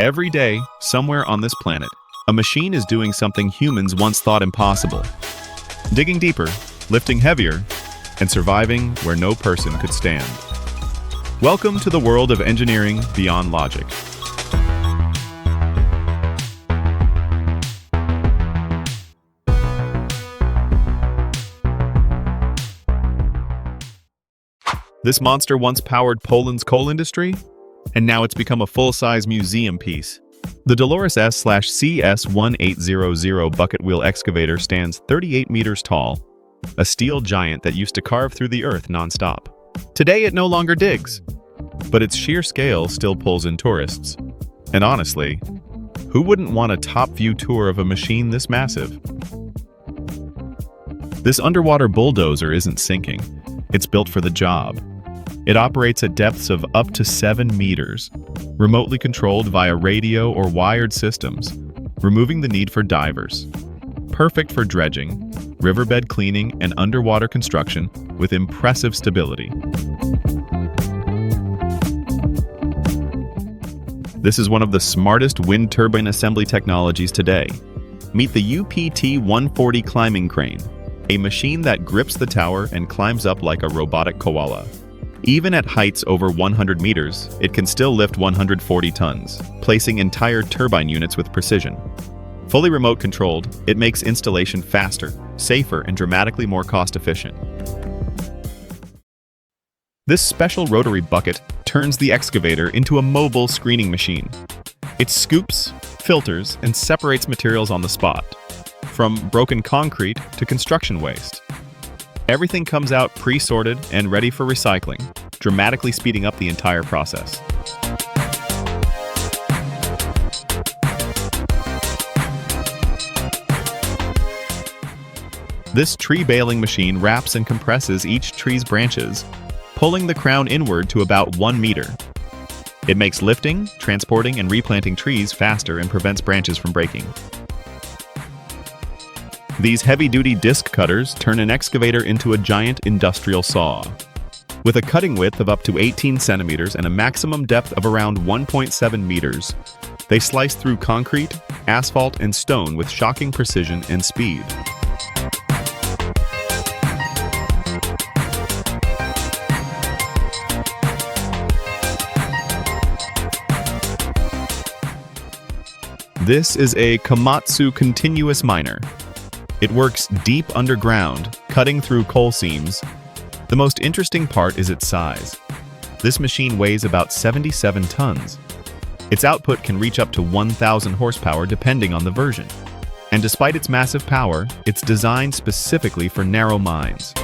Every day, somewhere on this planet, a machine is doing something humans once thought impossible. Digging deeper, lifting heavier, and surviving where no person could stand. Welcome to the world of engineering beyond logic. This monster once powered Poland's coal industry, and now it's become a full-size museum piece. The Dolores S/CS1800 bucket wheel excavator stands 38 meters tall, a steel giant that used to carve through the earth non-stop. Today it no longer digs, but its sheer scale still pulls in tourists. And honestly, who wouldn't want a top-view tour of a machine this massive? This underwater bulldozer isn't sinking. It's built for the job. It operates at depths of up to 7 meters, remotely controlled via radio or wired systems, removing the need for divers. Perfect for dredging, riverbed cleaning, and underwater construction with impressive stability. This is one of the smartest wind turbine assembly technologies today. Meet the UPT-140 climbing crane, a machine that grips the tower and climbs up like a robotic koala. Even at heights over 100 meters, it can still lift 140 tons, placing entire turbine units with precision. Fully remote controlled, it makes installation faster, safer, and dramatically more cost-efficient. This special rotary bucket turns the excavator into a mobile screening machine. It scoops, filters, and separates materials on the spot, from broken concrete to construction waste. Everything comes out pre-sorted and ready for recycling, dramatically speeding up the entire process. This tree baling machine wraps and compresses each tree's branches, pulling the crown inward to about 1 meter. It makes lifting, transporting, and replanting trees faster and prevents branches from breaking. These heavy-duty disc cutters turn an excavator into a giant industrial saw. With a cutting width of up to 18 centimeters and a maximum depth of around 1.7 meters, they slice through concrete, asphalt, and stone with shocking precision and speed. This is a Komatsu continuous miner. It works deep underground, cutting through coal seams. The most interesting part is its size. This machine weighs about 77 tons. Its output can reach up to 1,000 horsepower depending on the version. And despite its massive power, it's designed specifically for narrow mines.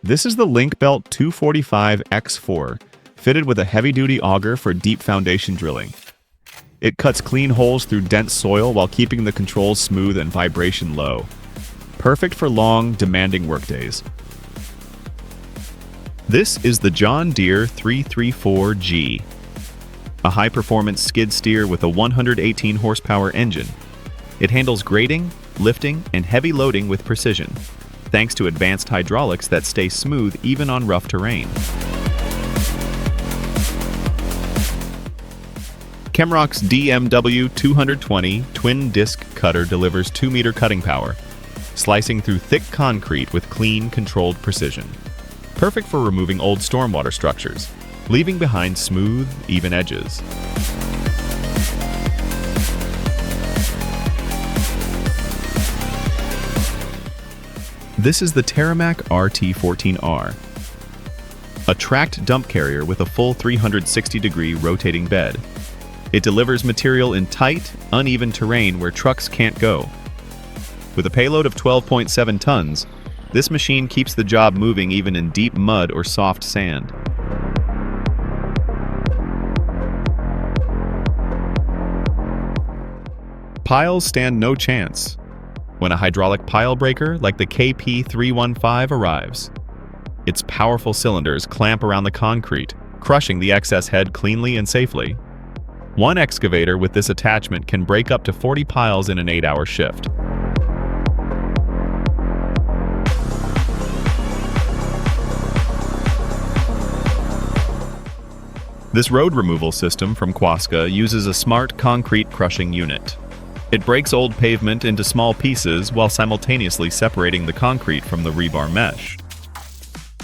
This is the Link-Belt 245X4, fitted with a heavy-duty auger for deep foundation drilling. It cuts clean holes through dense soil while keeping the controls smooth and vibration low. Perfect for long, demanding workdays. This is the John Deere 334G, a high-performance skid steer with a 118 horsepower engine. It handles grading, lifting, and heavy loading with precision, thanks to advanced hydraulics that stay smooth even on rough terrain. Chemrock's DMW 220 twin disc cutter delivers 2-meter cutting power, slicing through thick concrete with clean, controlled precision. Perfect for removing old stormwater structures, leaving behind smooth, even edges. This is the Terramac RT14R, a tracked dump carrier with a full 360-degree rotating bed. It delivers material in tight, uneven terrain where trucks can't go. With a payload of 12.7 tons, this machine keeps the job moving even in deep mud or soft sand. Piles stand no chance when a hydraulic pile breaker like the KP315 arrives. Its powerful cylinders clamp around the concrete, crushing the excess head cleanly and safely. One excavator with this attachment can break up to 40 piles in an 8-hour shift. This road removal system from Quasca uses a smart concrete crushing unit. It breaks old pavement into small pieces while simultaneously separating the concrete from the rebar mesh.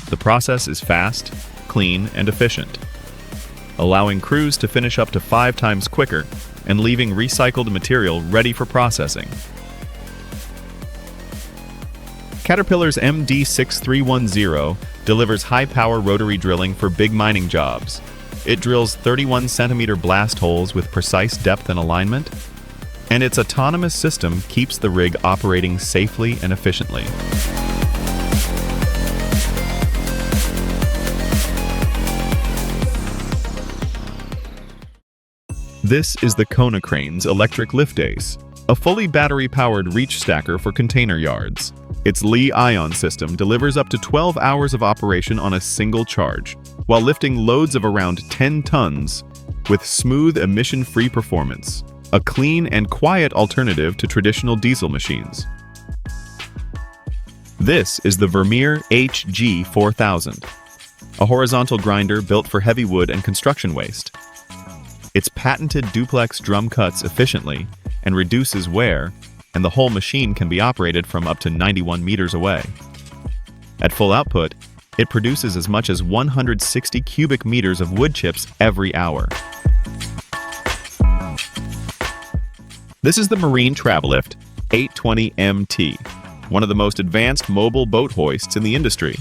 The process is fast, clean, and efficient, allowing crews to finish up to 5 times quicker and leaving recycled material ready for processing. Caterpillar's MD6310 delivers high-power rotary drilling for big mining jobs. It drills 31-centimeter blast holes with precise depth and alignment, and its autonomous system keeps the rig operating safely and efficiently. This is the Konecranes electric lift ace, a fully battery-powered reach stacker for container yards. Its Li-ion system delivers up to 12 hours of operation on a single charge, while lifting loads of around 10 tons with smooth, emission-free performance, a clean and quiet alternative to traditional diesel machines. This is the Vermeer HG4000, a horizontal grinder built for heavy wood and construction waste. Its patented duplex drum cuts efficiently and reduces wear, and the whole machine can be operated from up to 91 meters away. At full output, it produces as much as 160 cubic meters of wood chips every hour. This is the Marine Travelift 820MT, one of the most advanced mobile boat hoists in the industry.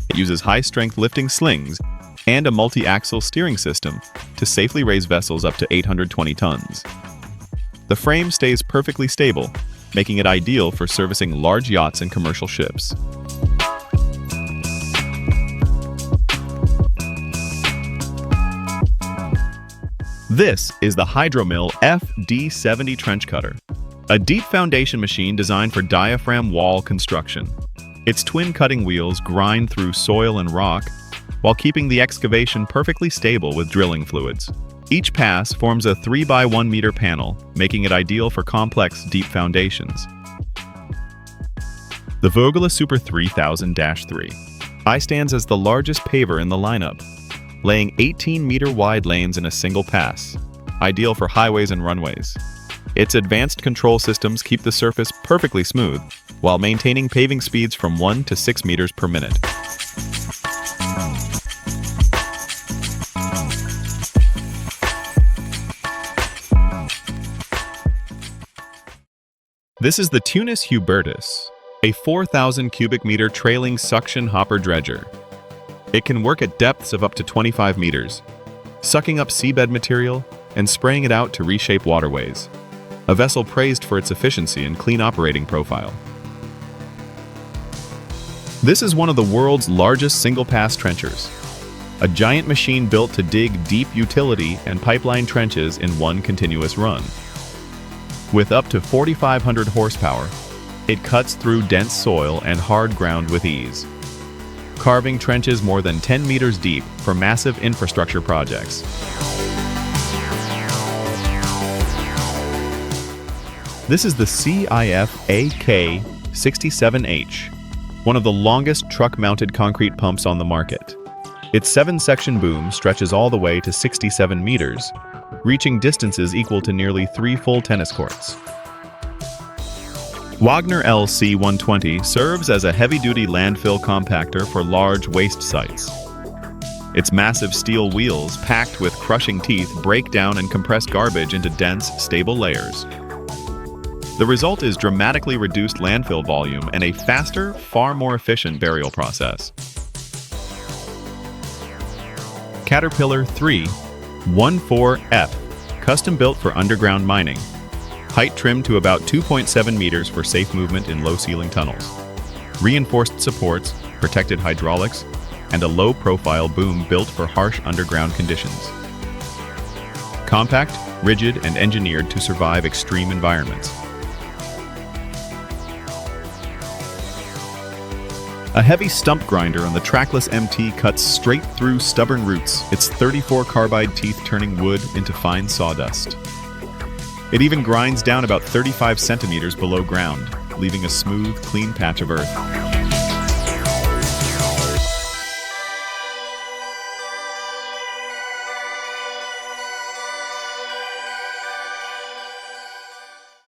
It uses high-strength lifting slings and a multi-axle steering system to safely raise vessels up to 820 tons. The frame stays perfectly stable, making it ideal for servicing large yachts and commercial ships. This is the Hydromill FD70 trench cutter, a deep foundation machine designed for diaphragm wall construction. Its twin cutting wheels grind through soil and rock while keeping the excavation perfectly stable with drilling fluids. Each pass forms a 3 by 1 meter panel, making it ideal for complex, deep foundations. The Vogela Super 3000-3 stands as the largest paver in the lineup, laying 18-meter wide lanes in a single pass, ideal for highways and runways. Its advanced control systems keep the surface perfectly smooth, while maintaining paving speeds from 1 to 6 meters per minute. This is the Tunis Hubertus, a 4,000 cubic meter trailing suction hopper dredger. It can work at depths of up to 25 meters, sucking up seabed material and spraying it out to reshape waterways. A vessel praised for its efficiency and clean operating profile. This is one of the world's largest single-pass trenchers, a giant machine built to dig deep utility and pipeline trenches in one continuous run. With up to 4,500 horsepower, it cuts through dense soil and hard ground with ease, carving trenches more than 10 meters deep for massive infrastructure projects. This is the CIF AK67H, one of the longest truck-mounted concrete pumps on the market. Its 7-section boom stretches all the way to 67 meters, reaching distances equal to nearly 3 full tennis courts. Wagner LC120 serves as a heavy-duty landfill compactor for large waste sites. Its massive steel wheels, packed with crushing teeth, break down and compress garbage into dense, stable layers. The result is dramatically reduced landfill volume and a faster, far more efficient burial process. Caterpillar 314F, custom built for underground mining. Height trimmed to about 2.7 meters for safe movement in low-ceiling tunnels. Reinforced supports, protected hydraulics, and a low-profile boom built for harsh underground conditions. Compact, rigid, and engineered to survive extreme environments. A heavy stump grinder on the trackless MT cuts straight through stubborn roots, its 34 carbide teeth turning wood into fine sawdust. It even grinds down about 35 centimeters below ground, leaving a smooth, clean patch of earth.